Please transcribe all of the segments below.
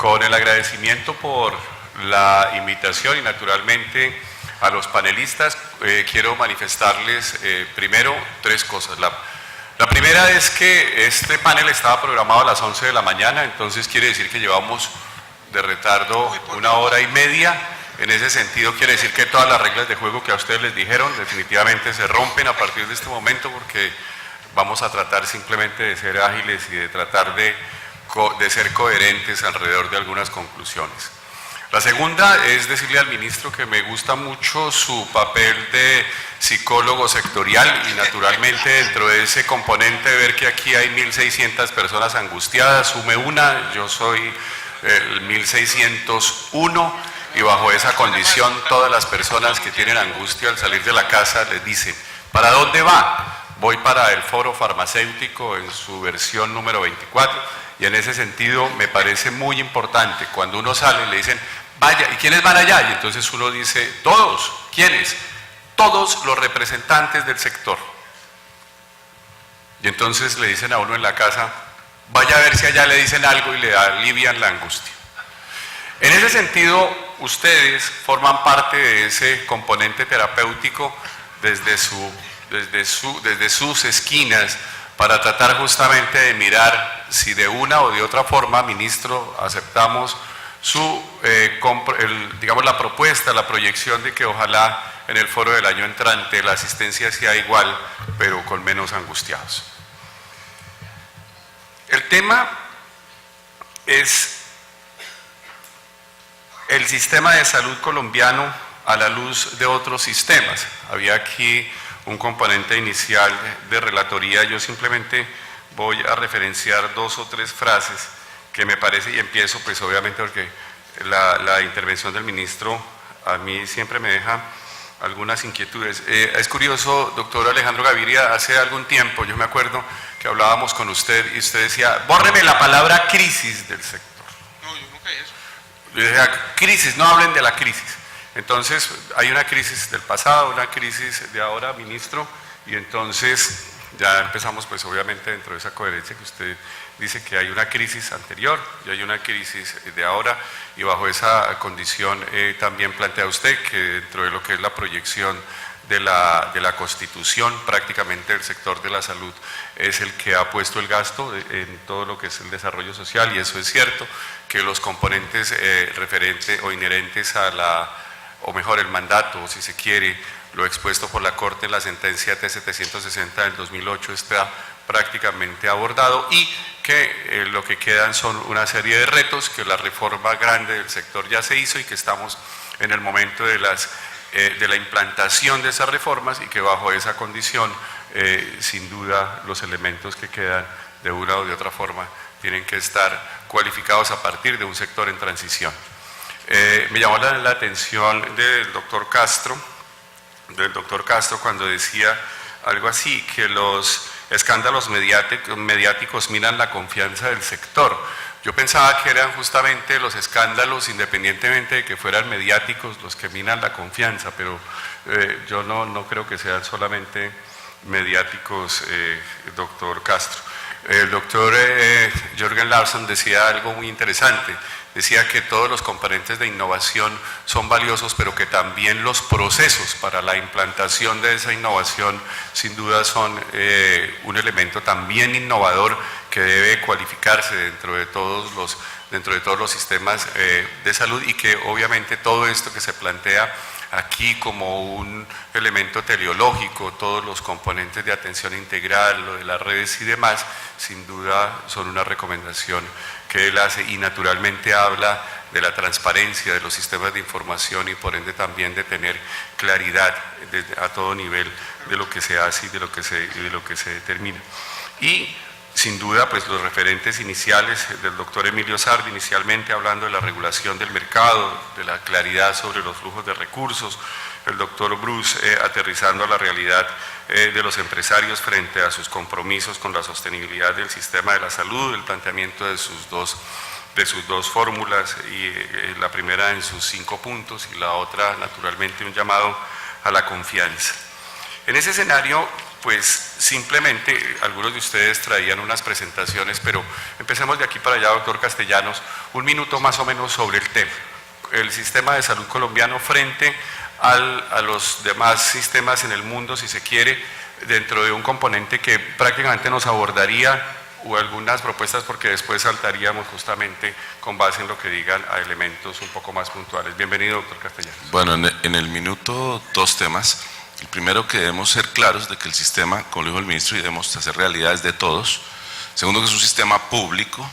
Con el agradecimiento por la invitación y naturalmente a los panelistas, quiero manifestarles primero tres cosas. La primera es que este panel estaba programado a las 11 de la mañana, entonces quiere decir que llevamos de retardo 1 hora y media. En ese sentido quiere decir que todas las reglas de juego que a ustedes les dijeron definitivamente se rompen a partir de este momento, porque vamos a tratar simplemente de ser ágiles y de tratar de ser coherentes alrededor de algunas conclusiones. La segunda es decirle al ministro que me gusta mucho su papel de psicólogo sectorial y naturalmente dentro de ese componente ver que aquí hay 1.600 personas angustiadas, sume una, yo soy el 1.601 y bajo esa condición todas las personas que tienen angustia al salir de la casa les dicen, ¿para dónde va? Voy para el foro farmacéutico en su versión número 24 y en ese sentido me parece muy importante, cuando uno sale le dicen, vaya, ¿y quiénes van allá? Y entonces uno dice, todos, ¿quiénes? Todos los representantes del sector. Y entonces le dicen a uno en la casa, vaya a ver si allá le dicen algo y le alivian la angustia. En ese sentido, ustedes forman parte de ese componente terapéutico desde sus esquinas para tratar justamente de mirar si de una o de otra forma, ministro, aceptamos digamos la propuesta, la proyección de que ojalá en el foro del año entrante la asistencia sea igual, pero con menos angustiados. El tema es el sistema de salud colombiano a la luz de otros sistemas. Había aquí un componente inicial de relatoría, yo simplemente voy a referenciar 2 o 3 frases que me parece, y empiezo pues obviamente porque la intervención del ministro a mí siempre me deja algunas inquietudes. Es curioso, doctor Alejandro Gaviria, hace algún tiempo yo me acuerdo que hablábamos con usted y usted decía, bórreme la palabra crisis del sector. No, yo nunca he eso. Yo decía, crisis, no hablen de la crisis. Entonces, hay una crisis del pasado, una crisis de ahora, ministro, y entonces ya empezamos, pues obviamente dentro de esa coherencia que usted dice que hay una crisis anterior y hay una crisis de ahora, y bajo esa condición también plantea usted que dentro de lo que es la proyección de la Constitución, prácticamente el sector de la salud es el que ha puesto el gasto en todo lo que es el desarrollo social, y eso es cierto, que los componentes referentes o inherentes a o mejor el mandato, o si se quiere, lo expuesto por la Corte en la sentencia T760 del 2008 está prácticamente abordado, y que lo que quedan son una serie de retos, que la reforma grande del sector ya se hizo y que estamos en el momento de la implantación de esas reformas, y que bajo esa condición sin duda los elementos que quedan de una o de otra forma tienen que estar cualificados a partir de un sector en transición. Me llamó la atención del doctor Castro cuando decía algo así, que los escándalos mediáticos minan la confianza del sector. Yo pensaba que eran justamente los escándalos, independientemente de que fueran mediáticos, los que minan la confianza, pero yo no creo que sean solamente mediáticos, doctor Castro. El doctor Jürgen Larsson decía algo muy interesante, decía que todos los componentes de innovación son valiosos, pero que también los procesos para la implantación de esa innovación sin duda son un elemento también innovador que debe cualificarse dentro de todos los sistemas de salud, y que obviamente todo esto que se plantea aquí como un elemento teleológico, todos los componentes de atención integral, lo de las redes y demás, sin duda son una recomendación que él hace, y naturalmente habla de la transparencia de los sistemas de información y por ende también de tener claridad a todo nivel de lo que se hace y de lo que se determina. Y sin duda, pues los referentes iniciales del doctor Emilio Sardi, inicialmente hablando de la regulación del mercado, de la claridad sobre los flujos de recursos, el doctor Bruce aterrizando a la realidad de los empresarios frente a sus compromisos con la sostenibilidad del sistema de la salud, el planteamiento de sus dos fórmulas, y la primera en sus 5 puntos y la otra naturalmente un llamado a la confianza. En ese escenario pues simplemente algunos de ustedes traían unas presentaciones, pero empecemos de aquí para allá, doctor Castellanos, un minuto más o menos sobre el tema. El sistema de salud colombiano frente a los demás sistemas en el mundo, si se quiere, dentro de un componente que prácticamente nos abordaría o algunas propuestas, porque después saltaríamos justamente con base en lo que digan a elementos un poco más puntuales. Bienvenido, doctor Castellanos. Bueno, en el minuto, dos temas. El primero, que debemos ser claros de que el sistema, como lo dijo el ministro, y debemos hacer realidades de todos. Segundo, que es un sistema público,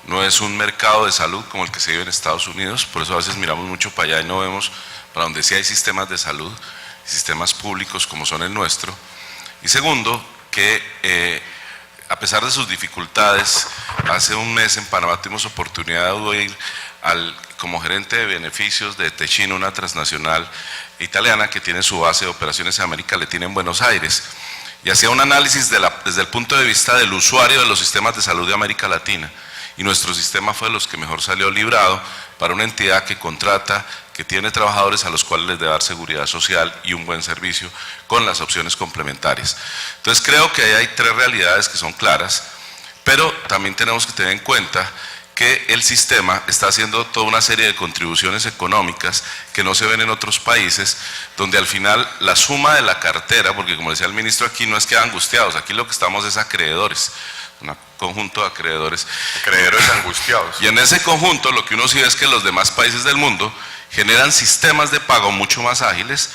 no es un mercado de salud como el que se vive en Estados Unidos. Por eso a veces miramos mucho para allá y no vemos para donde sí hay sistemas de salud, sistemas públicos como son el nuestro. Y segundo, que a pesar de sus dificultades, hace un mes en Panamá tuvimos oportunidad de ir como gerente de beneficios de Techino, una transnacional italiana que tiene su base de operaciones en América Latina en Buenos Aires, y hacía un análisis desde el punto de vista del usuario de los sistemas de salud de América Latina, y nuestro sistema fue de los que mejor salió librado para una entidad que contrata, que tiene trabajadores a los cuales les debe dar seguridad social y un buen servicio con las opciones complementarias. Entonces creo que ahí hay tres realidades que son claras, pero también tenemos que tener en cuenta que el sistema está haciendo toda una serie de contribuciones económicas que no se ven en otros países, donde al final la suma de la cartera, porque como decía el ministro, aquí no es que angustiados, aquí lo que estamos es acreedores, un conjunto de acreedores. Acreedores angustiados. Y en ese conjunto lo que uno sí ve es que los demás países del mundo generan sistemas de pago mucho más ágiles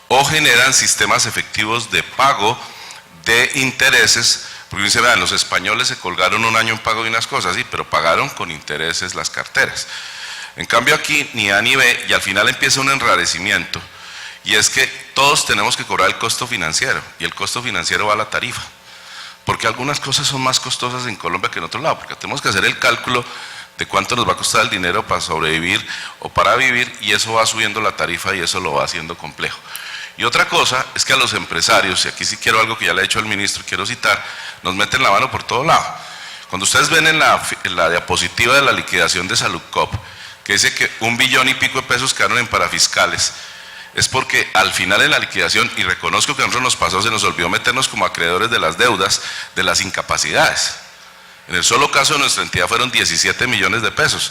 o generan sistemas efectivos de pago de intereses. Porque dice, vean, los españoles se colgaron un año en pago de unas cosas, sí, pero pagaron con intereses las carteras. En cambio aquí ni A ni B, y al final empieza un enrarecimiento, y es que todos tenemos que cobrar el costo financiero, y el costo financiero va a la tarifa, porque algunas cosas son más costosas en Colombia que en otro lado, porque tenemos que hacer el cálculo de cuánto nos va a costar el dinero para sobrevivir o para vivir, y eso va subiendo la tarifa y eso lo va haciendo complejo. Y otra cosa es que a los empresarios, y aquí sí quiero algo que ya le he dicho al ministro, quiero citar, nos meten la mano por todo lado. Cuando ustedes ven en la diapositiva de la liquidación de Saludcop, que dice que 1 billón y pico de pesos quedaron en parafiscales, es porque al final en la liquidación, y reconozco que a nosotros nos pasó, se nos olvidó meternos como acreedores de las deudas, de las incapacidades. En el solo caso de nuestra entidad fueron 17 millones de pesos.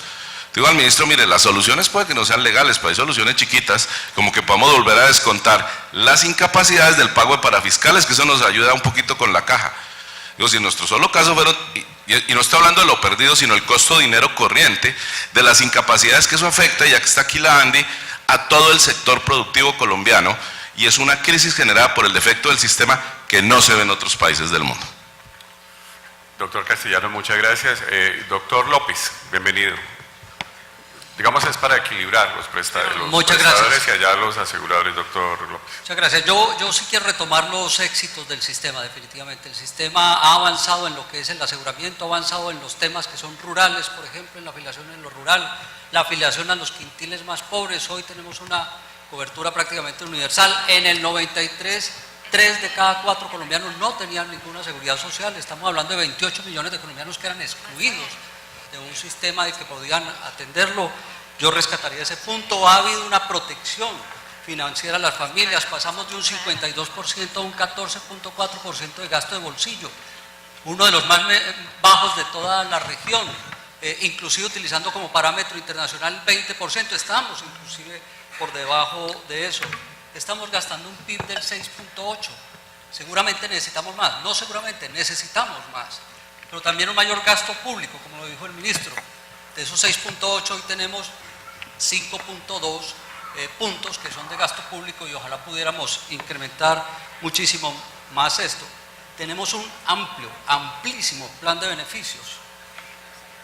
Digo al ministro, mire, las soluciones puede que no sean legales, pero hay soluciones chiquitas, como que podamos volver a descontar las incapacidades del pago de parafiscales, que eso nos ayuda un poquito con la caja. Digo, si en nuestro solo caso fueron, y no estoy hablando de lo perdido, sino el costo de dinero corriente, de las incapacidades que eso afecta, ya que está aquí la Andy, a todo el sector productivo colombiano, y es una crisis generada por el defecto del sistema que no se ve en otros países del mundo. Doctor Castellanos, muchas gracias. Doctor López, bienvenido. Digamos, es para equilibrar los prestadores y allá los aseguradores, doctor López. Muchas gracias. Yo sí quiero retomar los éxitos del sistema, definitivamente. El sistema ha avanzado en lo que es el aseguramiento, ha avanzado en los temas que son rurales, por ejemplo, en la afiliación en lo rural, la afiliación a los quintiles más pobres. Hoy tenemos una cobertura prácticamente universal. En el 93, 3 de cada 4 colombianos no tenían ninguna seguridad social. Estamos hablando de 28 millones de colombianos que eran excluidos de un sistema de que podían atenderlo. Yo rescataría ese punto. Ha habido una protección financiera a las familias, pasamos de un 52% a un 14.4% de gasto de bolsillo, uno de los más bajos de toda la región, inclusive utilizando como parámetro internacional el 20%, estamos inclusive por debajo de eso. Estamos gastando un PIB del 6.8%, seguramente necesitamos más, no seguramente, necesitamos más, pero también un mayor gasto público, como lo dijo el ministro. De esos 6.8 hoy tenemos 5.2 puntos que son de gasto público y ojalá pudiéramos incrementar muchísimo más esto. Tenemos un amplísimo plan de beneficios,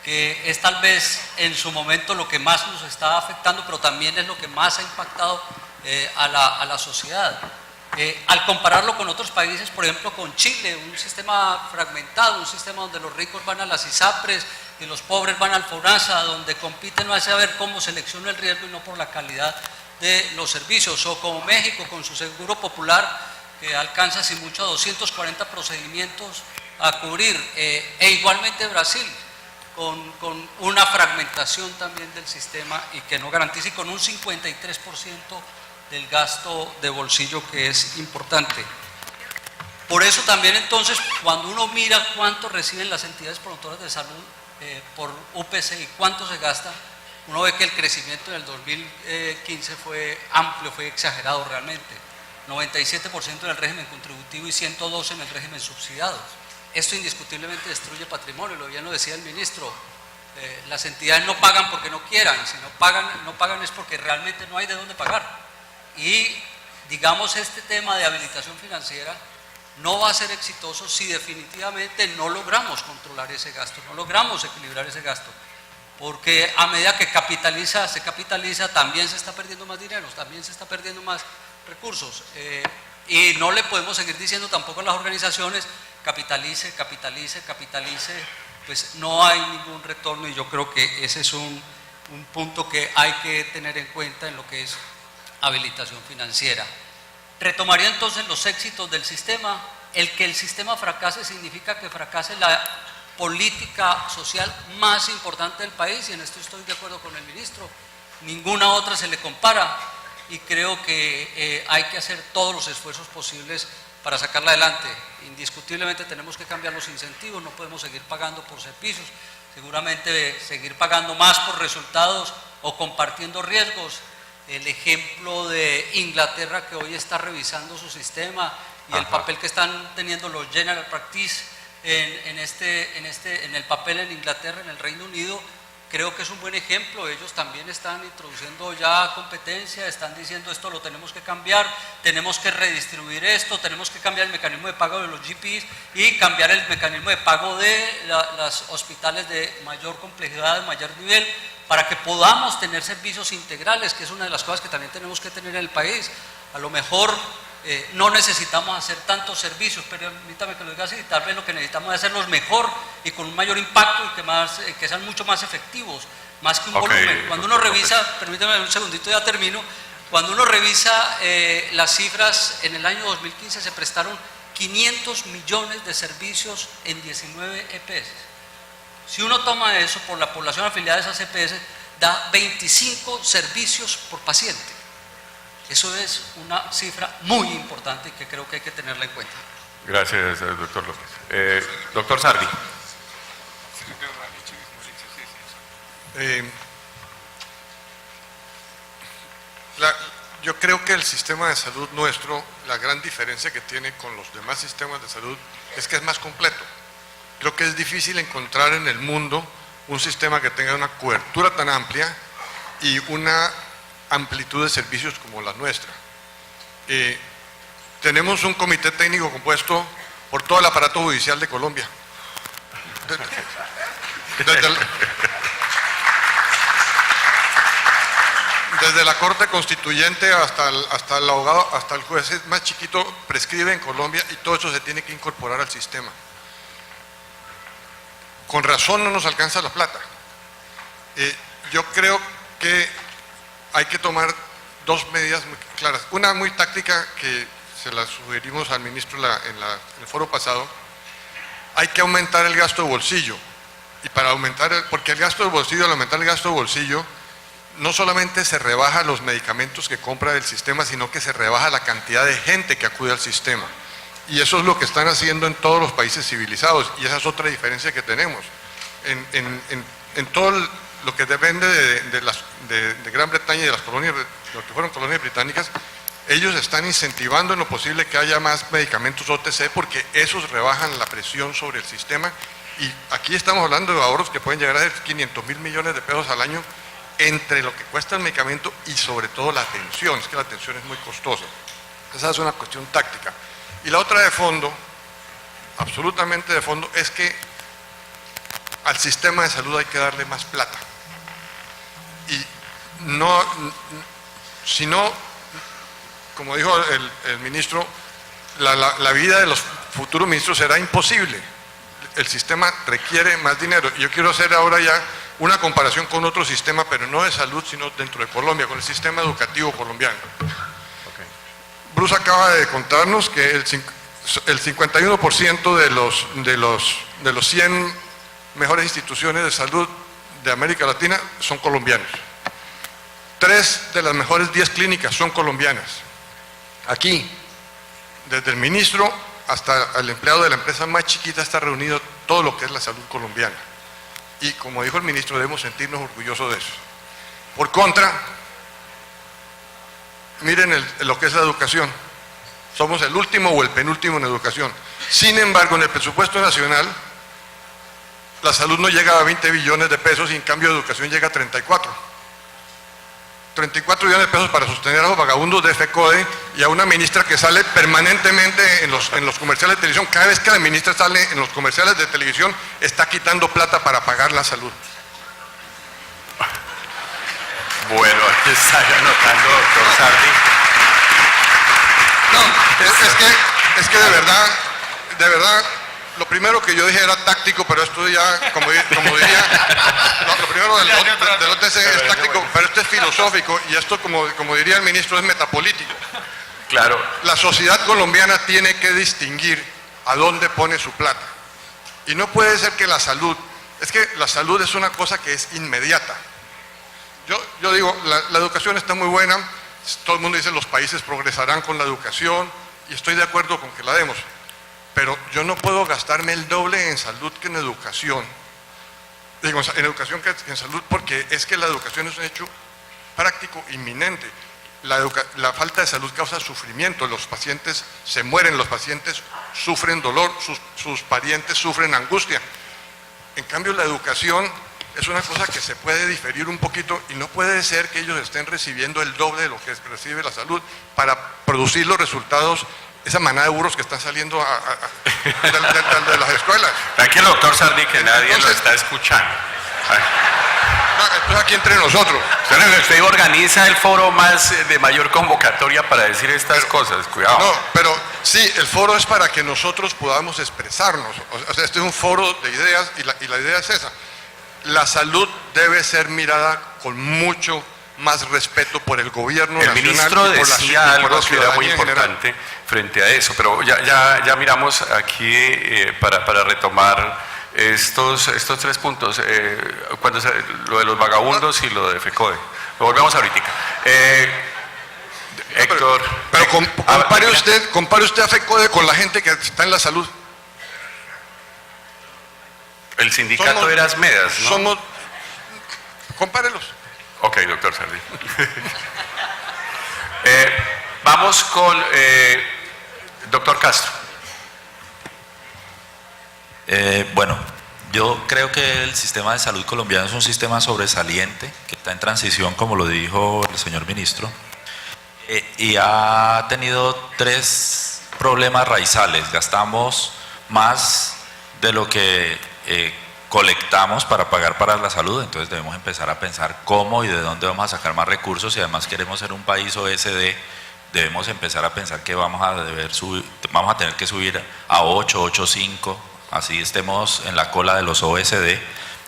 que es tal vez en su momento lo que más nos está afectando, pero también es lo que más ha impactado a la sociedad. Al compararlo con otros países, por ejemplo con Chile, un sistema fragmentado, un sistema donde los ricos van a las ISAPRES y los pobres van al FONASA, donde compiten no a saber cómo selecciona el riesgo y no por la calidad de los servicios, o como México con su seguro popular, que alcanza sin mucho 240 procedimientos a cubrir, e igualmente Brasil, con una fragmentación también del sistema y que no garantiza, y con un 53% del gasto de bolsillo, que es importante. Por eso también entonces, cuando uno mira cuánto reciben las entidades promotoras de salud por UPC y cuánto se gasta, uno ve que el crecimiento en el 2015 fue amplio, fue exagerado realmente. 97% en el régimen contributivo y 112% en el régimen subsidiado. Esto indiscutiblemente destruye patrimonio, lo bien lo decía el ministro. Las entidades no pagan porque no quieran, si no pagan es porque realmente no hay de dónde pagar. Y digamos, este tema de habilitación financiera no va a ser exitoso si definitivamente no logramos controlar ese gasto, no logramos equilibrar ese gasto, porque a medida que se capitaliza, también se está perdiendo más dinero, también se está perdiendo más recursos, y no le podemos seguir diciendo tampoco a las organizaciones capitalice, pues no hay ningún retorno, y yo creo que ese es un punto que hay que tener en cuenta en lo que es habilitación financiera. Retomaría entonces los éxitos del sistema. El que el sistema fracase significa que fracase la política social más importante del país, y en esto estoy de acuerdo con el ministro, ninguna otra se le compara, y creo que hay que hacer todos los esfuerzos posibles para sacarla adelante. Indiscutiblemente tenemos que cambiar los incentivos, no podemos seguir pagando por servicios, seguramente seguir pagando más por resultados o compartiendo riesgos. El ejemplo de Inglaterra, que hoy está revisando su sistema, y el papel que están teniendo los General Practice en el papel en Inglaterra, en el Reino Unido, creo que es un buen ejemplo. Ellos también están introduciendo ya competencia, están diciendo esto lo tenemos que cambiar, tenemos que redistribuir esto, tenemos que cambiar el mecanismo de pago de los GPs y cambiar el mecanismo de pago de los hospitales de mayor complejidad, de mayor nivel, para que podamos tener servicios integrales, que es una de las cosas que también tenemos que tener en el país. A lo mejor no necesitamos hacer tantos servicios, pero permítame que lo diga así, tal vez lo que necesitamos es hacerlos mejor y con un mayor impacto, y que sean mucho más efectivos, más que un volumen. Cuando uno revisa, permítame un segundito, ya termino, cuando uno revisa las cifras, en el año 2015 se prestaron 500 millones de servicios en 19 EPS. Si uno toma eso por la población afiliada a esas EPS, da 25 servicios por paciente. Eso es una cifra muy importante que creo que hay que tenerla en cuenta. Gracias, doctor López. Doctor Sardi. Yo creo que el sistema de salud nuestro, la gran diferencia que tiene con los demás sistemas de salud es que es más completo. Creo que es difícil encontrar en el mundo un sistema que tenga una cobertura tan amplia y una amplitud de servicios como la nuestra. Tenemos un comité técnico compuesto por todo el aparato judicial de Colombia. Desde la Corte Constituyente hasta el abogado, hasta el juez más chiquito prescribe en Colombia, y todo eso se tiene que incorporar al sistema. Con razón no nos alcanza la plata. Yo creo que hay que tomar dos medidas muy claras. Una muy táctica, que se la sugerimos al ministro en el foro pasado: hay que aumentar el gasto de bolsillo. Y para aumentar, porque el gasto de bolsillo, al aumentar el gasto de bolsillo, no solamente se rebaja los medicamentos que compra el sistema, sino que se rebaja la cantidad de gente que acude al sistema. Y eso es lo que están haciendo en todos los países civilizados, y esa es otra diferencia que tenemos. En todo lo que depende de Gran Bretaña y de las colonias, lo que fueron colonias británicas, ellos están incentivando en lo posible que haya más medicamentos OTC, porque esos rebajan la presión sobre el sistema. Y aquí estamos hablando de ahorros que pueden llegar a ser 500.000 millones de pesos al año, entre lo que cuesta el medicamento y sobre todo la atención. Es que la atención es muy costosa. Esa es una cuestión táctica. Y la otra de fondo, absolutamente de fondo, es que al sistema de salud hay que darle más plata. Y si no, como dijo el ministro, la vida de los futuros ministros será imposible. El sistema requiere más dinero. Y yo quiero hacer ahora ya una comparación con otro sistema, pero no de salud, sino dentro de Colombia, con el sistema educativo colombiano. Bruce acaba de contarnos que el 51% de los 100 mejores instituciones de salud de América Latina son colombianos. 3 de las mejores 10 clínicas son colombianas. Aquí, desde el ministro hasta el empleado de la empresa más chiquita está reunido todo lo que es la salud colombiana. Y como dijo el ministro, debemos sentirnos orgullosos de eso. Por contra, miren lo que es la educación. Somos el último o el penúltimo en educación. Sin embargo, en el presupuesto nacional, la salud no llega a 20 billones de pesos y en cambio educación llega a 34. 34 billones de pesos para sostener a los vagabundos de FECODE y a una ministra que sale permanentemente en los comerciales de televisión. Cada vez que la ministra sale en los comerciales de televisión, está quitando plata para pagar la salud. Bueno, aquí está anotando, doctor Sardi. No, es que de verdad, lo primero que yo dije era táctico, pero esto ya, como diría, lo primero del OTC es táctico, pero esto es filosófico y esto, como diría el ministro, es metapolítico. Claro. La sociedad colombiana tiene que distinguir a dónde pone su plata. Y no puede ser que la salud es una cosa que es inmediata. Yo digo, la educación está muy buena, todo el mundo dice los países progresarán con la educación y estoy de acuerdo con que la demos. Pero yo no puedo gastarme el doble en salud que en educación. Digo, en educación que en salud, porque es que la educación es un hecho práctico inminente. La falta de salud causa sufrimiento, los pacientes se mueren, los pacientes sufren dolor, sus parientes sufren angustia. En cambio, la educación es una cosa que se puede diferir un poquito y no puede ser que ellos estén recibiendo el doble de lo que recibe la salud para producir los resultados, esa manada de burros que están saliendo de las escuelas. Tranquilo, doctor Sardi, que nadie lo está escuchando. Esto es aquí entre nosotros. Usted organiza el foro de mayor convocatoria para decir estas cosas, cuidado. No, pero sí, el foro es para que nosotros podamos expresarnos. O sea, este es un foro de ideas y la idea es esa. La salud debe ser mirada con mucho más respeto por el gobierno nacional. El ministro decía algo que era muy importante frente a eso, pero ya miramos aquí para retomar estos 3 puntos, lo de los vagabundos y lo de FECODE. Lo volvemos ahorita. Héctor. Pero compare usted a FECODE con la gente que está en la salud. El sindicato era Asmedas, ¿no? Compárelos. Ok, doctor Sardi. Vamos con doctor Castro. Bueno, yo creo que el sistema de salud colombiano es un sistema sobresaliente, que está en transición, como lo dijo el señor ministro, y ha tenido 3 problemas raizales. Gastamos más de lo que colectamos para pagar para la salud, entonces debemos empezar a pensar cómo y de dónde vamos a sacar más recursos. Si además queremos ser un país OSD, debemos empezar a pensar que vamos a tener que subir a 8, 8.5, así estemos en la cola de los OSD.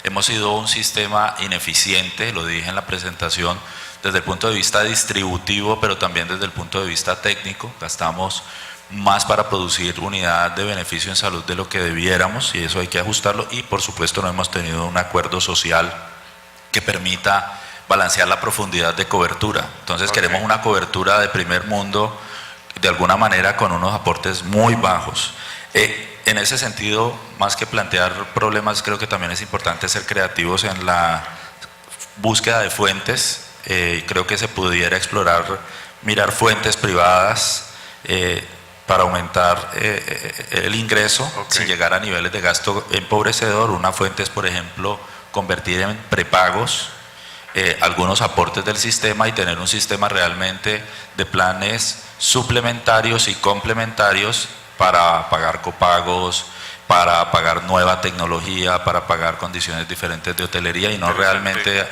Hemos sido un sistema ineficiente, lo dije en la presentación, desde el punto de vista distributivo, pero también desde el punto de vista técnico. Gastamos más para producir unidad de beneficio en salud de lo que debiéramos, y eso hay que ajustarlo, y por supuesto no hemos tenido un acuerdo social que permita balancear la profundidad de cobertura. Entonces queremos una cobertura de primer mundo, de alguna manera con unos aportes muy bajos. En ese sentido, más que plantear problemas, creo que también es importante ser creativos en la búsqueda de fuentes. Creo que se pudiera explorar, mirar fuentes privadas, para aumentar el ingreso sin llegar a niveles de gasto empobrecedor. Una fuente es, por ejemplo, convertir en prepagos algunos aportes del sistema y tener un sistema realmente de planes suplementarios y complementarios para pagar copagos, para pagar nueva tecnología, para pagar condiciones diferentes de hotelería, y no realmente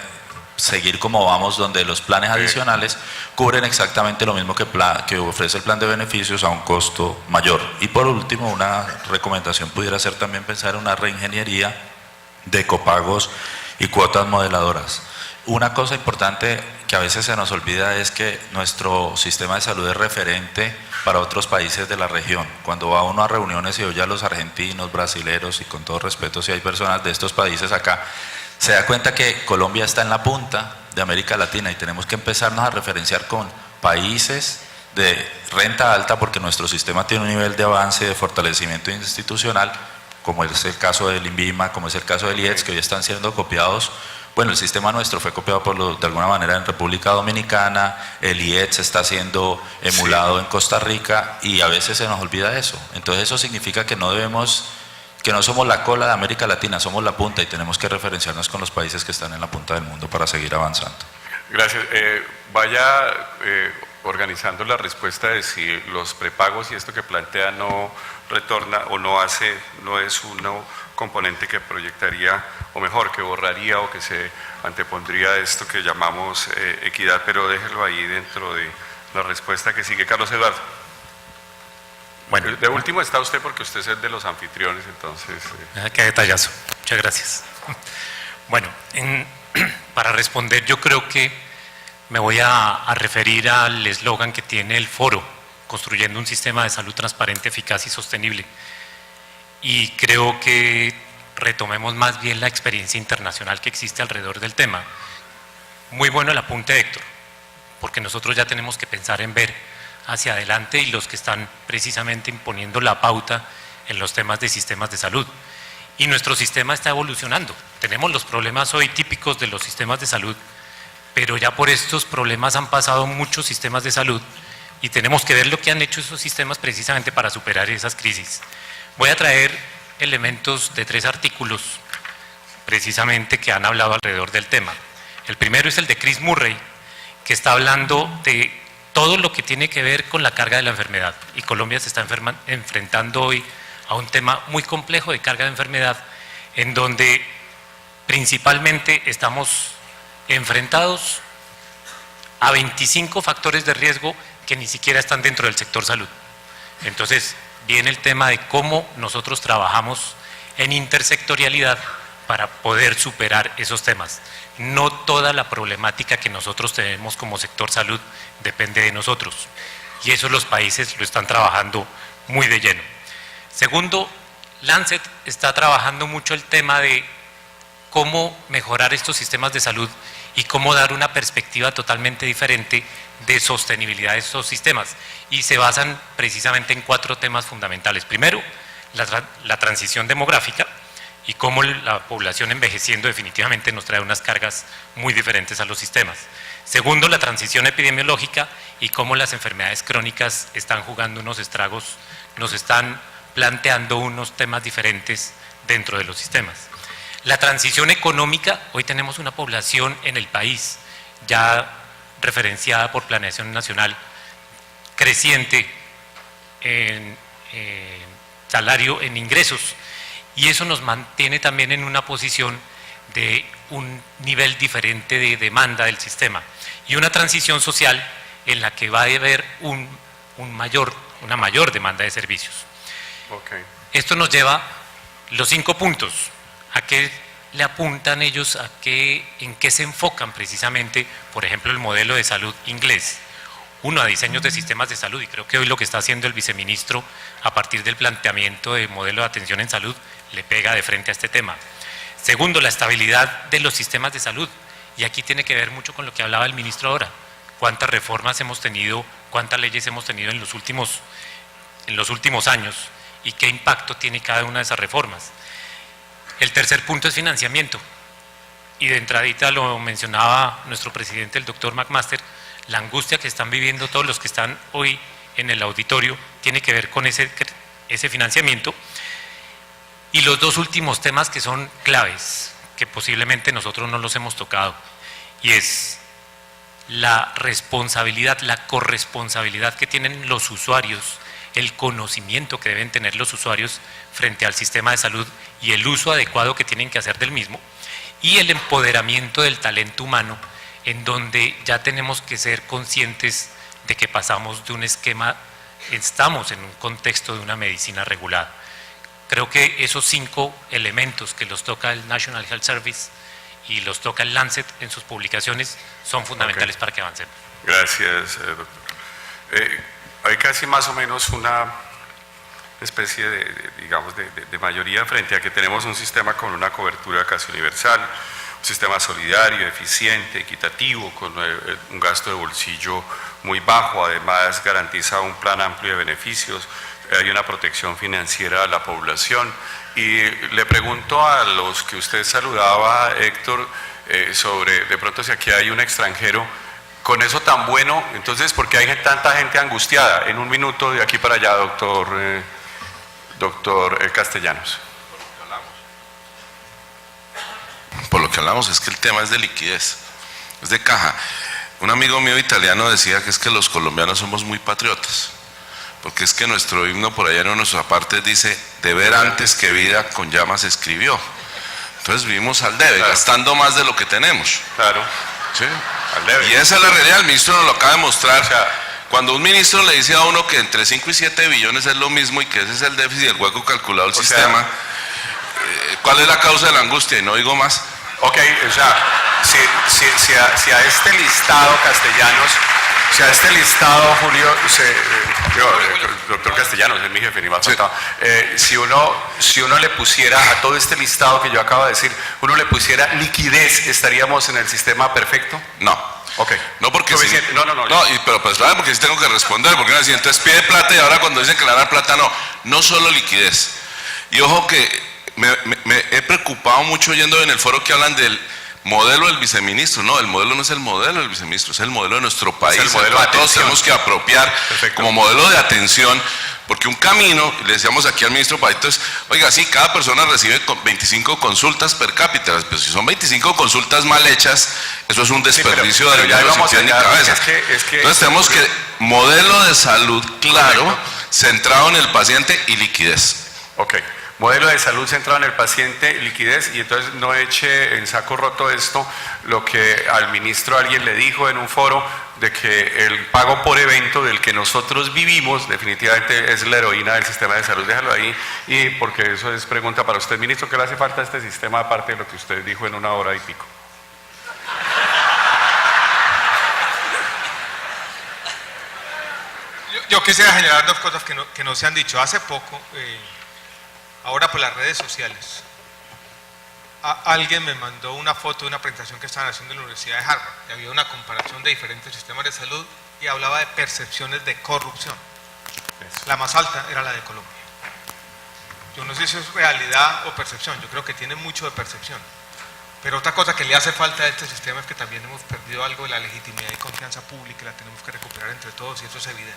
seguir como vamos, donde los planes adicionales cubren exactamente lo mismo que ofrece el plan de beneficios a un costo mayor. Y por último, una recomendación pudiera ser también pensar en una reingeniería de copagos y cuotas modeladoras. Una cosa importante que a veces se nos olvida es que nuestro sistema de salud es referente para otros países de la región. Cuando va uno a reuniones y oye a los argentinos, brasileros, y con todo respeto si hay personas de estos países acá, se da cuenta que Colombia está en la punta de América Latina y tenemos que empezarnos a referenciar con países de renta alta porque nuestro sistema tiene un nivel de avance, de fortalecimiento institucional, como es el caso del INVIMA, como es el caso del IETS, que hoy están siendo copiados. Bueno, el sistema nuestro fue copiado de alguna manera en República Dominicana, el IETS está siendo emulado en Costa Rica y a veces se nos olvida eso. Entonces eso significa que no somos la cola de América Latina, somos la punta y tenemos que referenciarnos con los países que están en la punta del mundo para seguir avanzando. Gracias. Vaya organizando la respuesta de si los prepagos y esto que plantea no retorna o no es un componente que proyectaría, o mejor, que borraría o que se antepondría a esto que llamamos equidad, pero déjelo ahí dentro de la respuesta que sigue. Carlos Eduardo. Bueno, De último está usted porque usted es el de los anfitriones, entonces... Qué detallazo. Muchas gracias. Bueno, para responder yo creo que me voy a referir al eslogan que tiene el foro, construyendo un sistema de salud transparente, eficaz y sostenible. Y creo que retomemos más bien la experiencia internacional que existe alrededor del tema. Muy bueno el apunte de Héctor, porque nosotros ya tenemos que pensar en ver hacia adelante y los que están precisamente imponiendo la pauta en los temas de sistemas de salud. Y nuestro sistema está evolucionando. Tenemos los problemas hoy típicos de los sistemas de salud, pero ya por estos problemas han pasado muchos sistemas de salud y tenemos que ver lo que han hecho esos sistemas precisamente para superar esas crisis. Voy a traer elementos de 3 artículos precisamente que han hablado alrededor del tema. El primero es el de Chris Murray, que está hablando de todo lo que tiene que ver con la carga de la enfermedad. Y Colombia se está enfrentando hoy a un tema muy complejo de carga de enfermedad, en donde principalmente estamos enfrentados a 25 factores de riesgo que ni siquiera están dentro del sector salud. Entonces, viene el tema de cómo nosotros trabajamos en intersectorialidad para poder superar esos temas. No toda la problemática que nosotros tenemos como sector salud depende de nosotros, y eso los países lo están trabajando muy de lleno. Segundo, Lancet está trabajando mucho el tema de cómo mejorar estos sistemas de salud y cómo dar una perspectiva totalmente diferente de sostenibilidad de estos sistemas, y se basan precisamente en 4 temas fundamentales. Primero, la transición demográfica y cómo la población envejeciendo definitivamente nos trae unas cargas muy diferentes a los sistemas. Segundo, la transición epidemiológica y cómo las enfermedades crónicas están jugando unos estragos, nos están planteando unos temas diferentes dentro de los sistemas. La transición económica, hoy tenemos una población en el país ya referenciada por Planeación Nacional, creciente en salario, en ingresos, y eso nos mantiene también en una posición de un nivel diferente de demanda del sistema, y una transición social en la que va a haber una mayor demanda de servicios. Okay. Esto nos lleva los 5 puntos. ¿A qué le apuntan ellos? ¿En qué se enfocan precisamente? Por ejemplo, el modelo de salud inglés. 1, a diseños de sistemas de salud, y creo que hoy lo que está haciendo el viceministro a partir del planteamiento de modelo de atención en salud le pega de frente a este tema. Segundo, la estabilidad de los sistemas de salud, y aquí tiene que ver mucho con lo que hablaba el ministro ahora. ¿Cuántas reformas hemos tenido, cuántas leyes hemos tenido en los últimos años y qué impacto tiene cada una de esas reformas? El tercer punto es financiamiento, y de entradita lo mencionaba nuestro presidente, el doctor McMaster. La angustia que están viviendo todos los que están hoy en el auditorio tiene que ver con ese financiamiento. Y los 2 últimos temas que son claves, que posiblemente nosotros no los hemos tocado, y es la responsabilidad, la corresponsabilidad que tienen los usuarios, el conocimiento que deben tener los usuarios frente al sistema de salud y el uso adecuado que tienen que hacer del mismo, y el empoderamiento del talento humano, en donde ya tenemos que ser conscientes de que pasamos de un esquema, estamos en un contexto de una medicina regulada. Creo que esos 5 elementos que los toca el National Health Service y los toca el Lancet en sus publicaciones son fundamentales para que avancemos. Gracias, doctor. Hay casi más o menos una especie de mayoría frente a que tenemos un sistema con una cobertura casi universal, un sistema solidario, eficiente, equitativo, con un gasto de bolsillo muy bajo, además garantiza un plan amplio de beneficios, hay una protección financiera a la población. Y le pregunto a los que usted saludaba, Héctor, sobre de pronto si aquí hay un extranjero, con eso tan bueno, entonces, ¿por qué hay tanta gente angustiada? En un minuto de aquí para allá, doctor Castellanos. Por lo que hablamos es que el tema es de liquidez, es de caja. Un amigo mío italiano decía que es que los colombianos somos muy patriotas, porque es que nuestro himno por allá en nuestras partes dice, deber antes que vida con llamas se escribió. Entonces vivimos al debe, claro, gastando más de lo que tenemos. Claro. ¿Sí? Al debe. Y esa es la realidad, el ministro nos lo acaba de mostrar. O sea, cuando un ministro le dice a uno que entre 5 y 7 billones es lo mismo y que ese es el déficit y el hueco calculado del sistema, ¿cuál es la causa de la angustia? Y no digo más. Ok, o sea, si a este listado, Castellanos, si a este listado, Julio, doctor Castellanos, es mi jefe, ni más faltaba. Si uno le pusiera a todo este listado que yo acabo de decir, uno le pusiera liquidez, ¿estaríamos en el sistema perfecto? No. Ok. No, porque no, pero pues claro, porque sí tengo que responder, porque no, si entonces pide plata y ahora cuando dicen que le van a dar plata, no solo liquidez. Y ojo que me he preocupado mucho oyendo en el foro que hablan del modelo del viceministro. No, el modelo no es el modelo del viceministro, es el modelo de nuestro país. Es el modelo de todos tenemos que apropiar. Perfecto. Como modelo de atención, porque un camino, le decíamos aquí al ministro Paito, es, oiga, sí, cada persona recibe 25 consultas per cápita, pero si son 25 consultas mal hechas, eso es un desperdicio de dinero sin pie ni cabeza. Entonces tenemos que modelo de salud claro, correcto, centrado en el paciente y liquidez. Ok. Modelo de salud centrado en el paciente, liquidez, y entonces no eche en saco roto esto, lo que al ministro alguien le dijo en un foro, de que el pago por evento del que nosotros vivimos definitivamente es la heroína del sistema de salud. Déjalo ahí, y porque eso es pregunta para usted, ministro, ¿qué le hace falta a este sistema aparte de lo que usted dijo en 1 hora y pico? Yo quisiera generar 2 cosas que no se han dicho. Hace poco, ahora por las redes sociales, alguien me mandó una foto de una presentación que estaban haciendo en la Universidad de Harvard. Y había una comparación de diferentes sistemas de salud y hablaba de percepciones de corrupción. La más alta era la de Colombia. Yo no sé si es realidad o percepción, yo creo que tiene mucho de percepción. Pero otra cosa que le hace falta a este sistema es que también hemos perdido algo de la legitimidad y confianza pública y la tenemos que recuperar entre todos, y eso es evidente.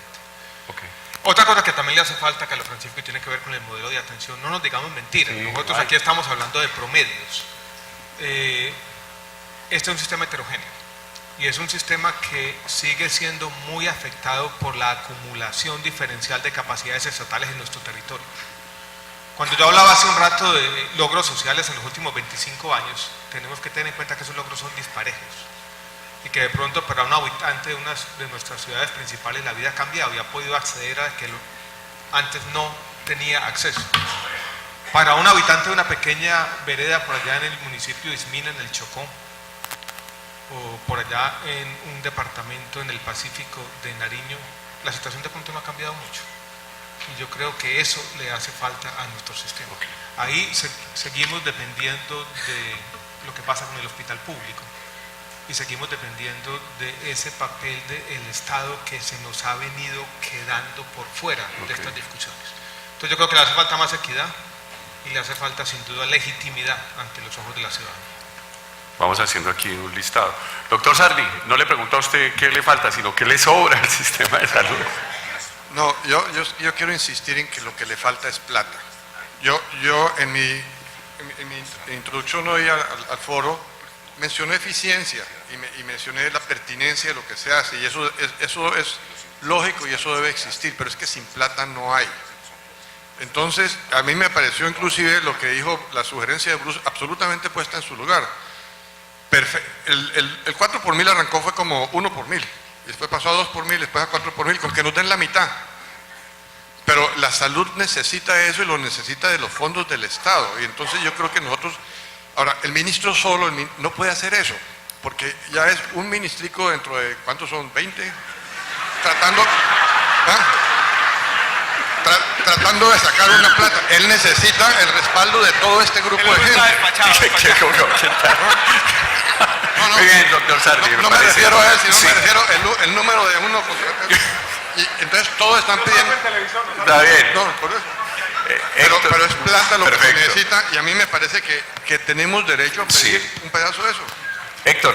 Okay. Otra cosa que también le hace falta a Carlos Francisco y tiene que ver con el modelo de atención, no nos digamos mentiras, sí, nosotros aquí estamos hablando de promedios. Este es un sistema heterogéneo y es un sistema que sigue siendo muy afectado por la acumulación diferencial de capacidades estatales en nuestro territorio. Cuando yo hablaba hace un rato de logros sociales en los últimos 25 años, tenemos que tener en cuenta que esos logros son disparejos y que de pronto para un habitante de una de nuestras ciudades principales la vida ha cambiado y ha podido acceder a que antes no tenía acceso. Para un habitante de una pequeña vereda por allá en el municipio de Ismina, en el Chocó, o por allá en un departamento en el Pacífico de Nariño, la situación de pronto no ha cambiado mucho. Y yo creo que eso le hace falta a nuestro sistema. Ahí seguimos dependiendo de lo que pasa con el hospital público y seguimos dependiendo de ese papel del Estado que se nos ha venido quedando por fuera de estas discusiones. Entonces yo creo que le hace falta más equidad y le hace falta sin duda legitimidad ante los ojos de la ciudadanía. Vamos haciendo aquí un listado. Doctor Sardi, no le pregunto a usted qué le falta, sino qué le sobra al sistema de salud. No, yo quiero insistir en que lo que le falta es plata. Yo en mi introducción hoy al foro mencioné eficiencia y mencioné la pertinencia de lo que se hace, y eso es lógico y eso debe existir, pero es que sin plata no hay. Entonces, a mí me pareció inclusive lo que dijo la sugerencia de Bruce absolutamente puesta en su lugar. El 4 por mil arrancó fue como 1 por mil, después pasó a 2 por mil, después a 4 por mil, con que nos den la mitad. Pero la salud necesita eso y lo necesita de los fondos del Estado, y entonces yo creo que nosotros, ahora, el ministro solo no puede hacer eso, porque ya es un ministrico dentro de, ¿cuántos son? 20, tratando de sacar una plata. Él necesita el respaldo de todo este grupo de gente. no. Muy bien, doctor Sardi. No me parece. refiero a él, sino Sí, me refiero el número de uno. Y entonces todos están pidiendo. Está bien. No, por eso. Héctor, Pero es plata lo que se perfecto. necesita y a mí me parece que tenemos derecho a pedir Sí. un pedazo de eso. Héctor,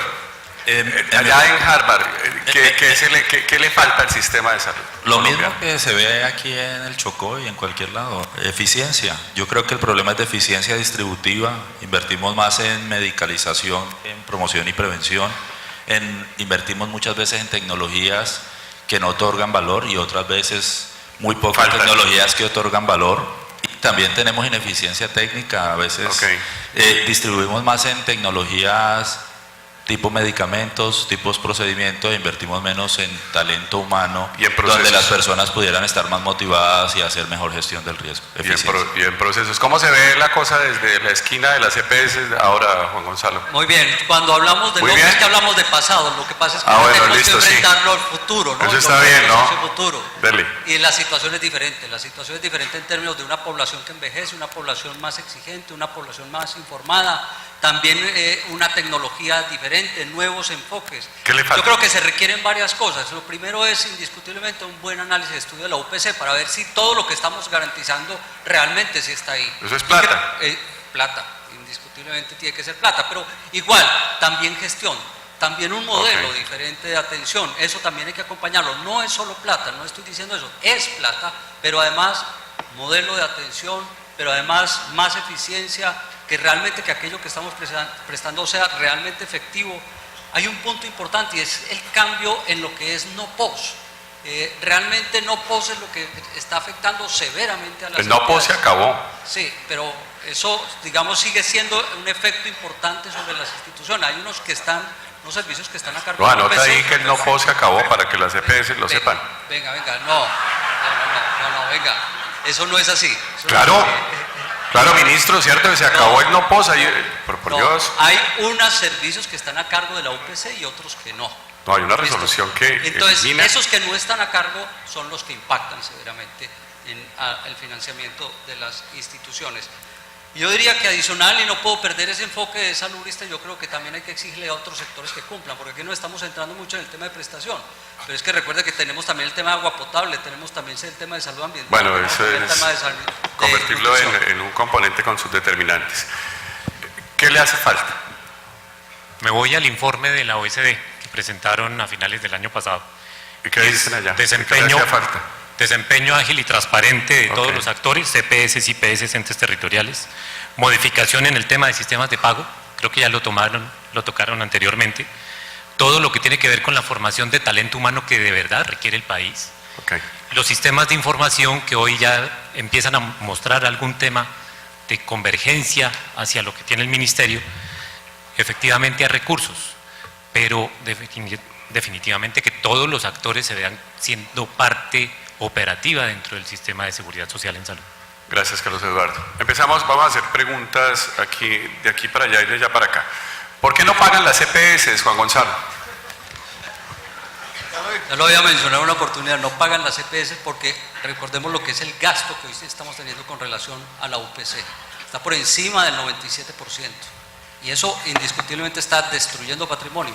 allá en Harvard, ¿qué le falta al sistema de salud? Lo colombiano? mismo que se ve aquí en el Chocó y en cualquier lado, eficiencia. Yo creo que el problema es de eficiencia distributiva, invertimos más en medicalización, en promoción y prevención, invertimos muchas veces en tecnologías que no otorgan valor y otras veces muy pocas Falta. tecnologías que otorgan valor. Y también tenemos ineficiencia técnica, a veces Ok. distribuimos más en tecnologías tipo medicamentos, tipos procedimientos, e invertimos menos en talento humano, Y en procesos. donde las personas pudieran estar más motivadas y hacer mejor gestión del riesgo. Y en, Eficiencia. y en procesos. ¿Cómo se ve la cosa desde la esquina de las EPS ahora, Juan Gonzalo? Muy bien, cuando hablamos de Muy no bien. es que hablamos de pasado, lo que pasa es que Ah, bueno, tenemos listo, que sí. enfrentarlo al futuro, ¿no? Eso Y está lo que bien, vemos ¿no? es el futuro. Dele. Y la situación es diferente en términos de una población que envejece, una población más exigente, una población más informada, también una tecnología diferente, nuevos enfoques. ¿Qué le falta? Yo creo que se requieren varias cosas. Lo primero es indiscutiblemente un buen análisis de estudio de la UPC para ver si todo lo que estamos garantizando realmente sí está ahí. Eso es plata. Plata, indiscutiblemente tiene que ser plata, pero igual, también gestión, también un modelo Ok. diferente de atención, eso también hay que acompañarlo. No es solo plata, no estoy diciendo eso, es plata, pero además modelo de atención, pero además más eficiencia, que realmente que aquello que estamos prestando sea realmente efectivo. Hay un punto importante y es el cambio en lo que es no POS. Realmente no POS es lo que está afectando severamente a las El no POS se entidades. acabó. Sí, pero eso, digamos, sigue siendo un efecto importante sobre las instituciones. Hay unos servicios que están a cargo No, de la anota UPC. ahí que el no POS se acabó para que las EPS lo Venga, sepan. Venga, no, venga. Eso no es así. Eso Claro. no es así. Claro, ministro, cierto que se acabó el no POS. Pero por No, Dios. hay unos servicios que están a cargo de la UPC y otros que no. No, hay una ¿Listo? resolución que Entonces, elimina. esos que no están a cargo son los que impactan severamente en el financiamiento de las instituciones. Yo diría que adicional, y no puedo perder ese enfoque de saludista, yo creo que también hay que exigirle a otros sectores que cumplan, porque aquí no estamos entrando mucho en el tema de prestación, pero es que recuerde que tenemos también el tema de agua potable, tenemos también el tema de salud ambiental. Bueno, tenemos eso también es el tema de salud, de convertirlo nutrición. en un componente con sus determinantes. ¿Qué le hace falta? Me voy al informe de la OECD que presentaron a finales del año pasado. ¿Y qué dicen allá? ¿Qué le Desempeño, hacía falta? desempeño ágil y transparente de todos Ok. los actores, CPS, IPS, entes territoriales, modificación en el tema de sistemas de pago, creo que ya lo tocaron anteriormente, todo lo que tiene que ver con la formación de talento humano que de verdad requiere el país, Ok. los sistemas de información que hoy ya empiezan a mostrar algún tema de convergencia hacia lo que tiene el ministerio, efectivamente hay recursos, pero definitivamente que todos los actores se vean siendo parte operativa dentro del sistema de seguridad social en salud. Gracias, Carlos Eduardo. Vamos a hacer preguntas aquí, de aquí para allá y de allá para acá. ¿Por qué no pagan las EPS, Juan Gonzalo? Ya lo había mencionado en una oportunidad, no pagan las EPS porque recordemos lo que es el gasto que hoy estamos teniendo con relación a la UPC. Está por encima del 97%. Y eso indiscutiblemente está destruyendo patrimonio.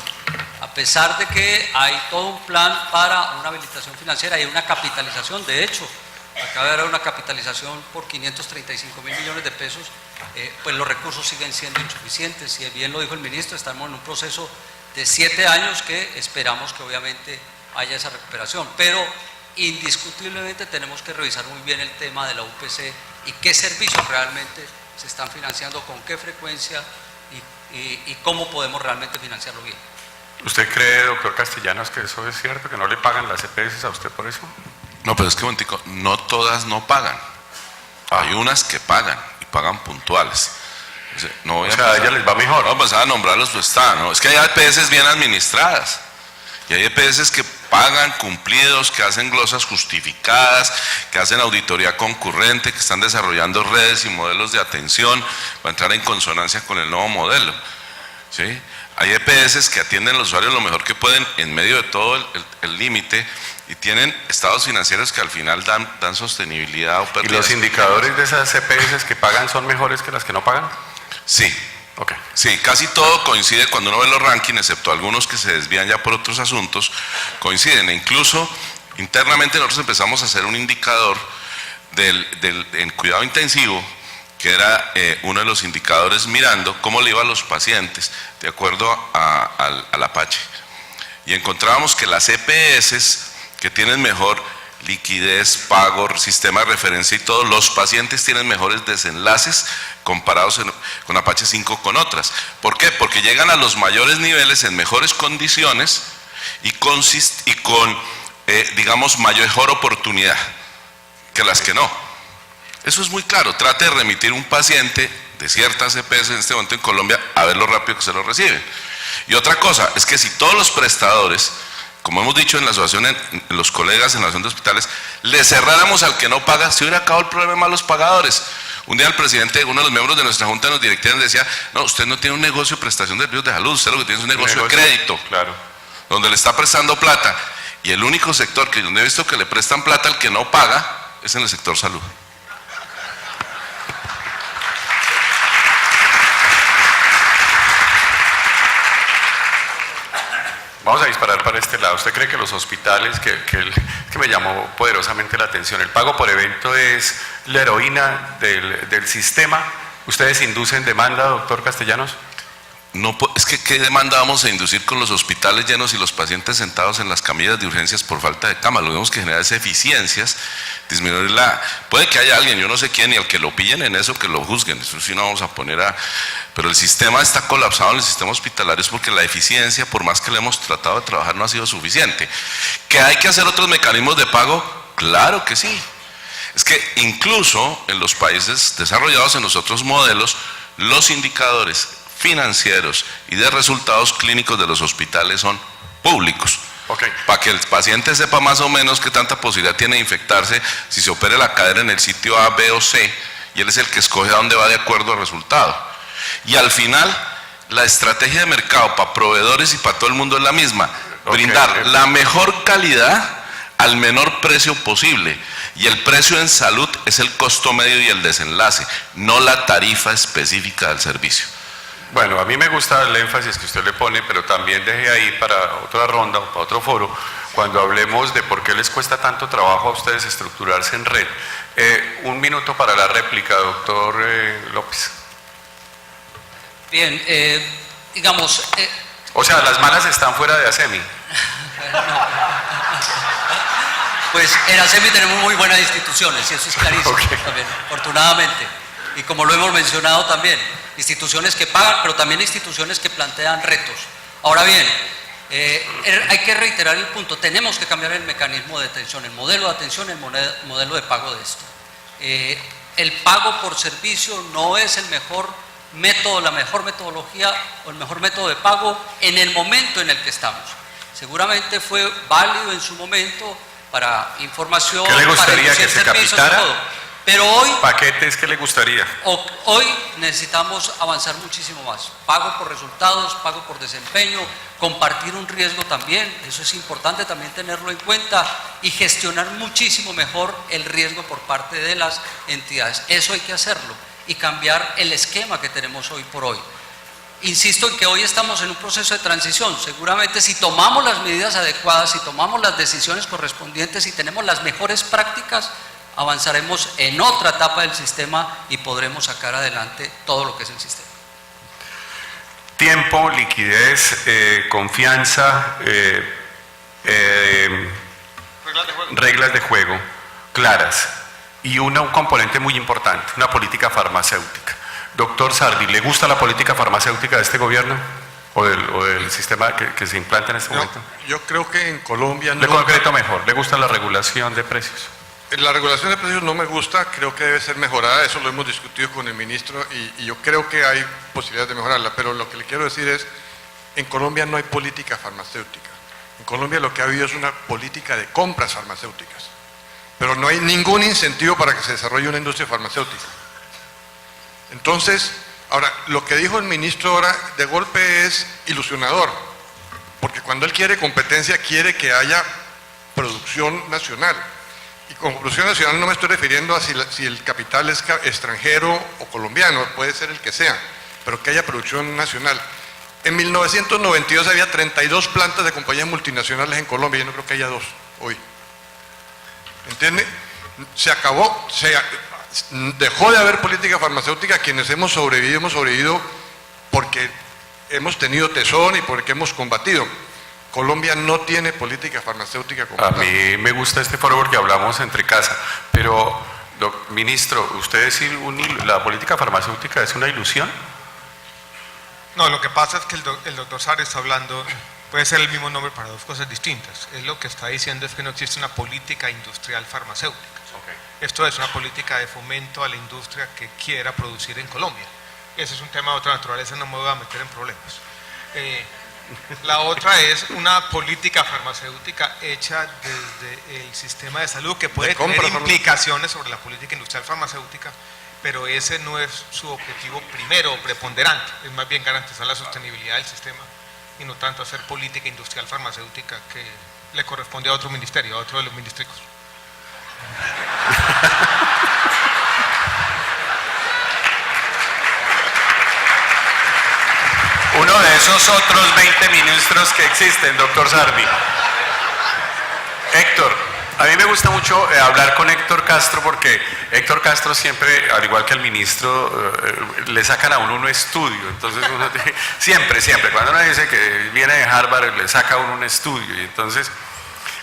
A pesar de que hay todo un plan para una habilitación financiera y una capitalización, de hecho, acaba de haber una capitalización por 535 mil millones de pesos, pues los recursos siguen siendo insuficientes. Y bien lo dijo el ministro, estamos en un proceso de 7 años que esperamos que obviamente haya esa recuperación. Pero indiscutiblemente tenemos que revisar muy bien el tema de la UPC y qué servicios realmente se están financiando, con qué frecuencia y cómo podemos realmente financiarlo bien. ¿Usted cree, doctor Castellanos, que eso es cierto, que no le pagan las EPS a usted por eso? No, pero es que, momentico, no todas no pagan. Hay unas que pagan y pagan puntuales. No voy O sea, a ella les va mejor. No, pues a nombrarlos pues está, ¿no? Es que hay EPS bien administradas. Y hay EPS que pagan cumplidos, que hacen glosas justificadas, que hacen auditoría concurrente, que están desarrollando redes y modelos de atención para entrar en consonancia con el nuevo modelo. ¿Sí? Hay EPS que atienden a los usuarios lo mejor que pueden en medio de todo el límite y tienen estados financieros que al final dan sostenibilidad o ¿Y pérdidas. los indicadores de esas EPS que pagan son mejores que las que no pagan? Sí, Ok. Sí, casi todo coincide cuando uno ve los rankings, excepto algunos que se desvían ya por otros asuntos, coinciden. E incluso internamente nosotros empezamos a hacer un indicador en cuidado intensivo, que era uno de los indicadores mirando cómo le iba a los pacientes de acuerdo al Apache. Y encontrábamos que las EPS que tienen mejor liquidez, pago, sistema de referencia y todo, los pacientes tienen mejores desenlaces comparados con Apache 5 con otras. ¿Por qué? Porque llegan a los mayores niveles en mejores condiciones y con digamos, mejor oportunidad que las que no. Eso es muy claro. Trate de remitir un paciente de ciertas EPS en este momento en Colombia a ver lo rápido que se lo reciben. Y otra cosa es que si todos los prestadores, como hemos dicho en la asociación, en los colegas en la asociación de hospitales, le cerráramos al que no paga, se hubiera acabado el problema de los pagadores. Un día el presidente, uno de los miembros de nuestra junta de los directivos decía, no, usted no tiene un negocio de prestación de servicios de salud, usted lo que tiene es un negocio de crédito, claro, donde le está prestando plata. Y el único sector que donde he visto que le prestan plata al que no paga es en el sector salud. Vamos a disparar para este lado. ¿Usted cree que los hospitales, que me llamó poderosamente la atención, el pago por evento es la heroína del sistema? ¿Ustedes inducen demanda, doctor Castellanos? No, es que ¿qué demanda vamos a inducir con los hospitales llenos y los pacientes sentados en las camillas de urgencias por falta de cama? Lo que tenemos que generar es eficiencias, disminuir puede que haya alguien, yo no sé quién, y al que lo pillen en eso, que lo juzguen, eso sí no vamos a poner pero el sistema está colapsado en el sistema hospitalario, es porque la eficiencia, por más que le hemos tratado de trabajar, no ha sido suficiente. ¿Que hay que hacer otros mecanismos de pago? Claro que sí. Es que incluso en los países desarrollados, en los otros modelos, los indicadores financieros y de resultados clínicos de los hospitales son públicos. Okay. Para que el paciente sepa más o menos qué tanta posibilidad tiene de infectarse si se opere la cadera en el sitio A, B o C, y él es el que escoge a dónde va de acuerdo al resultado. Y al final, la estrategia de mercado para proveedores y para todo el mundo es la misma, brindar la mejor calidad al menor precio posible. Y el precio en salud es el costo medio y el desenlace, no la tarifa específica del servicio. Bueno, a mí me gusta el énfasis que usted le pone, pero también deje ahí para otra ronda o para otro foro, cuando hablemos de por qué les cuesta tanto trabajo a ustedes estructurarse en red. Un minuto para la réplica, doctor López. Bien, digamos... o sea, las malas están fuera de ASEMI. Pues en ASEMI tenemos muy buenas instituciones, y eso es clarísimo también, afortunadamente. Y como lo hemos mencionado también, instituciones que pagan, pero también instituciones que plantean retos. Ahora bien, hay que reiterar el punto, tenemos que cambiar el mecanismo de atención, el modelo de atención, el modelo de pago de esto. El pago por servicio no es el mejor método, la mejor metodología o el mejor método de pago en el momento en el que estamos. Seguramente fue válido en su momento para información, ¿qué le gustaría que se capitara? Pero hoy, ¿paquetes que le gustaría? Hoy necesitamos avanzar muchísimo más. Pago por resultados, pago por desempeño, compartir un riesgo también, eso es importante también tenerlo en cuenta, y gestionar muchísimo mejor el riesgo por parte de las entidades. Eso hay que hacerlo y cambiar el esquema que tenemos hoy por hoy. Insisto en que hoy estamos en un proceso de transición. Seguramente si tomamos las medidas adecuadas, si tomamos las decisiones correspondientes y tenemos las mejores prácticas, avanzaremos en otra etapa del sistema y podremos sacar adelante todo lo que es el sistema. Tiempo, liquidez, confianza, reglas de juego claras y un componente muy importante, una política farmacéutica. Doctor Sardi, ¿le gusta la política farmacéutica de este gobierno o del sistema que se implanta en este momento? Yo creo que en Colombia no... Le concreto mejor, ¿le gusta la regulación de precios? La regulación de precios no me gusta, creo que debe ser mejorada, eso lo hemos discutido con el ministro y yo creo que hay posibilidades de mejorarla, pero lo que le quiero decir es, en Colombia no hay política farmacéutica. En Colombia lo que ha habido es una política de compras farmacéuticas, pero no hay ningún incentivo para que se desarrolle una industria farmacéutica. Entonces, ahora, lo que dijo el ministro ahora de golpe es ilusionador, porque cuando él quiere competencia, quiere que haya producción nacional. Y con producción nacional no me estoy refiriendo a si el capital es extranjero o colombiano, puede ser el que sea. pero que haya producción nacional. En 1992 había 32 plantas de compañías multinacionales en Colombia, yo no creo que haya 2 hoy. ¿Entiende? Se acabó, dejó de haber política farmacéutica. Quienes hemos sobrevivido porque hemos tenido tesón y porque hemos combatido. Colombia no tiene política farmacéutica como A tal. mí me gusta este foro porque hablamos entre casa, pero, ministro, ¿usted decir la política farmacéutica es una ilusión? No, lo que pasa es que el doctor Sar está hablando, puede ser el mismo nombre para dos cosas distintas. Él lo que está diciendo es que no existe una política industrial farmacéutica. Esto es una política de fomento a la industria que quiera producir en Colombia. Ese es un tema de otra naturaleza, no me voy a meter en problemas. La otra es una política farmacéutica hecha desde el sistema de salud que puede tener implicaciones sobre la política industrial farmacéutica, pero ese no es su objetivo primero o preponderante, es más bien garantizar la sostenibilidad del sistema y no tanto hacer política industrial farmacéutica que le corresponde a otro ministerio, a otro de los ministerios. Uno de esos otros 20 ministros que existen, doctor Sarvi. Héctor, a mí me gusta mucho hablar con Héctor Castro porque Héctor Castro siempre, al igual que el ministro, le sacan a uno un estudio. Entonces uno siempre, cuando uno dice que viene de Harvard, le saca a uno un estudio. Y entonces,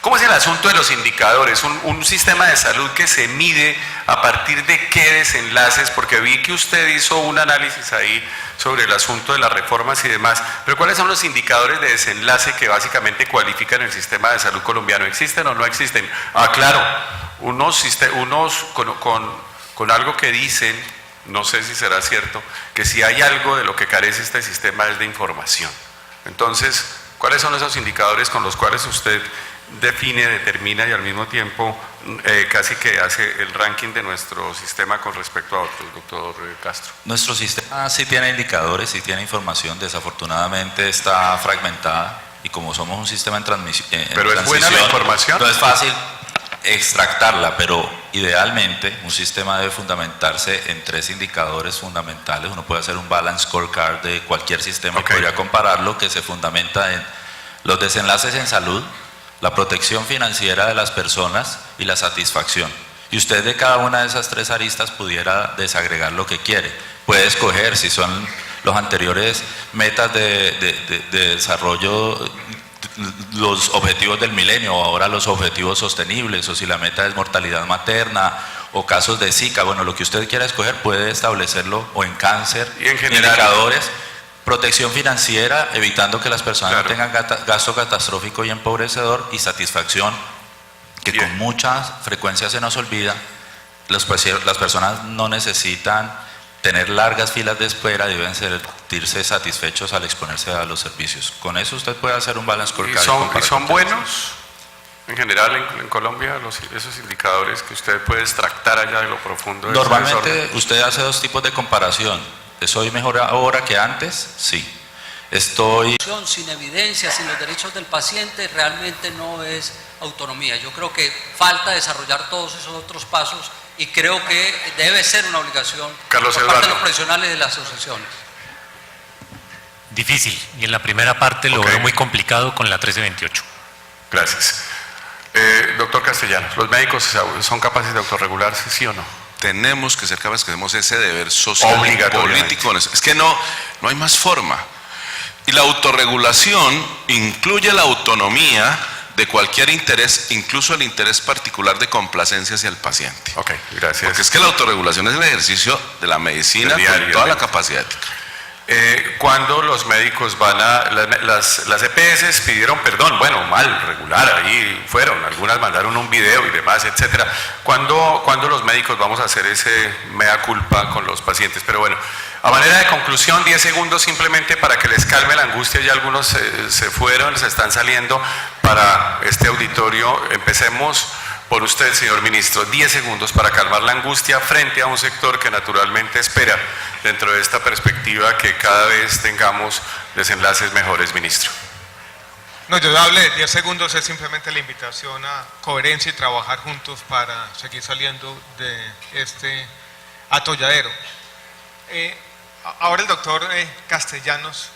¿cómo es el asunto de los indicadores? Un sistema de salud que se mide a partir de qué desenlaces, porque vi que usted hizo un análisis ahí sobre el asunto de las reformas y demás, pero ¿cuáles son los indicadores de desenlace que básicamente cualifican el sistema de salud colombiano? ¿Existen o no existen? Ah, claro, unos con algo que dicen, no sé si será cierto, que si hay algo de lo que carece este sistema es de información. Entonces, ¿cuáles son esos indicadores con los cuales usted define, determina y al mismo tiempo casi que hace el ranking de nuestro sistema con respecto a otros, doctor Castro? Nuestro sistema sí tiene indicadores, sí tiene información, desafortunadamente está fragmentada y como somos un sistema en transmisión, ¿pero es buena la información? No es fácil extractarla, pero idealmente un sistema debe fundamentarse en 3 indicadores fundamentales. Uno puede hacer un balance scorecard de cualquier sistema y podría compararlo, que se fundamenta en los desenlaces en salud, la protección financiera de las personas y la satisfacción. Y usted de cada una de esas 3 aristas pudiera desagregar lo que quiere. Puede escoger si son los anteriores metas de desarrollo, los objetivos del milenio, o ahora los objetivos sostenibles, o si la meta es mortalidad materna o casos de Zika. Bueno, lo que usted quiera escoger puede establecerlo, o en cáncer, y en general, indicadores. Protección financiera, evitando que las personas no tengan gasto catastrófico y empobrecedor, y satisfacción, que con mucha frecuencia se nos olvida. Las personas no necesitan tener largas filas de espera, deben sentirse satisfechos al exponerse a los servicios. Con eso usted puede hacer un balance scorecard. ¿Y son buenos en general en Colombia esos indicadores que usted puede extractar allá de lo profundo? Normalmente usted hace 2 tipos de comparación. ¿Soy mejor ahora que antes? Sí. Sin evidencia, sin los derechos del paciente, realmente no es autonomía. Yo creo que falta desarrollar todos esos otros pasos y creo que debe ser una obligación por parte de los profesionales de las asociaciones. Difícil, y en la primera parte lo veo muy complicado con la 1328. Gracias. Doctor Castellanos, ¿los médicos son capaces de autorregularse, sí o no? Tenemos que ser capaces, que tenemos ese deber social y político. Es que no hay más forma. Y la autorregulación incluye la autonomía de cualquier interés, incluso el interés particular de complacencia hacia el paciente. Ok, gracias. Porque es que la autorregulación es el ejercicio de la medicina con toda la capacidad ética. Cuando los médicos van a... Las EPS pidieron perdón, regular, ahí fueron, algunas mandaron un video y demás, etcétera. ¿Cuándo los médicos vamos a hacer ese mea culpa con los pacientes? Pero bueno, a manera de conclusión, 10 segundos simplemente para que les calme la angustia. Ya algunos se fueron, se están saliendo para este auditorio. Empecemos por usted, señor ministro. 10 segundos para calmar la angustia frente a un sector que naturalmente espera, dentro de esta perspectiva, que cada vez tengamos desenlaces mejores, ministro. No, yo hablé 10 segundos, es simplemente la invitación a coherencia y trabajar juntos para seguir saliendo de este atolladero. Ahora el doctor Castellanos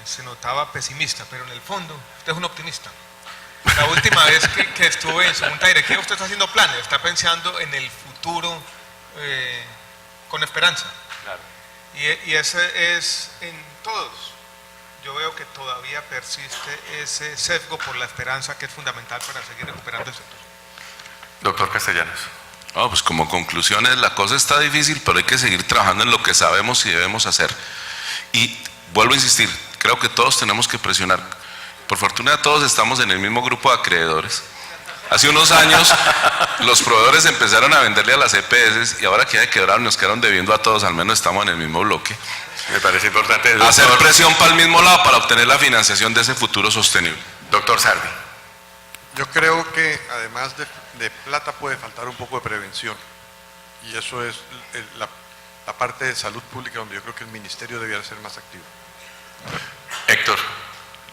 se notaba pesimista, pero en el fondo usted es un optimista. La última vez que estuve en su junta directiva, usted está haciendo planes, está pensando en el futuro con esperanza. Claro. Y ese es en todos. Yo veo que todavía persiste ese sesgo por la esperanza que es fundamental para seguir recuperando el sector. Doctor Castellanos. No, pues como conclusiones, la cosa está difícil, pero hay que seguir trabajando en lo que sabemos y debemos hacer. Y vuelvo a insistir, creo que todos tenemos que presionar. Por fortuna todos estamos en el mismo grupo de acreedores. Hace unos años los proveedores empezaron a venderle a las EPS y ahora que ya quebraron, nos quedaron debiendo a todos, al menos estamos en el mismo bloque. Me parece importante. Hacer presión para el mismo lado para obtener la financiación de ese futuro sostenible. Doctor Sardi. Yo creo que además de plata puede faltar un poco de prevención. Y eso es la parte de salud pública donde yo creo que el ministerio debiera ser más activo. Héctor.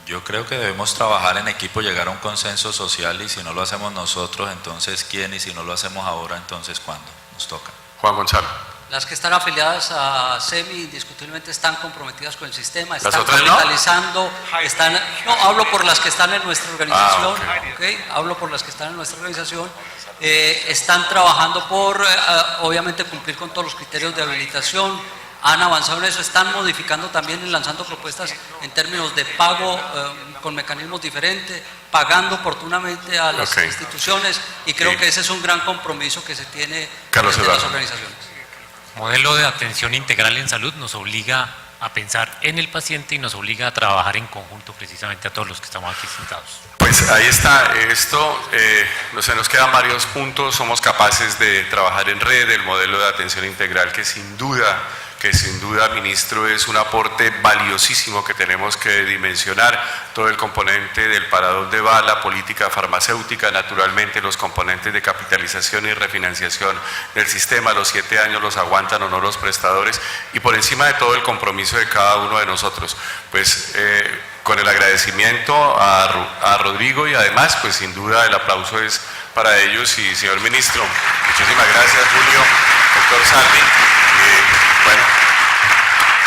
Yo creo que debemos trabajar en equipo, llegar a un consenso social, y si no lo hacemos nosotros, entonces ¿quién? Y si no lo hacemos ahora, entonces ¿cuándo? Nos toca. Juan Gonzalo. Las que están afiliadas a SEMI indiscutiblemente están comprometidas con el sistema, ¿Las están otras no? capitalizando, no, hablo por las que están en nuestra organización, ok. hablo por las que están en nuestra organización, están trabajando por, obviamente, cumplir con todos los criterios de habilitación, han avanzado en eso, están modificando también y lanzando propuestas en términos de pago con mecanismos diferentes, pagando oportunamente a las Ok. instituciones, y creo que ese es un gran compromiso que se tiene Carlos desde las Eduardo. organizaciones. Modelo de atención integral en salud nos obliga a pensar en el paciente y nos obliga a trabajar en conjunto precisamente a todos los que estamos aquí sentados. Pues ahí está, esto, se nos quedan varios puntos, somos capaces de trabajar en red, el modelo de atención integral que sin duda, ministro, es un aporte valiosísimo que tenemos que dimensionar, todo el componente del parador de bala, política farmacéutica, naturalmente los componentes de capitalización y refinanciación del sistema, los 7 años los aguantan o no los prestadores, y por encima de todo el compromiso de cada uno de nosotros, pues con el agradecimiento a Rodrigo, y además pues sin duda el aplauso es para ellos. Y señor ministro, muchísimas gracias. Julio, doctor Sardi, bueno,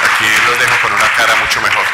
aquí los dejo con una cara mucho mejor.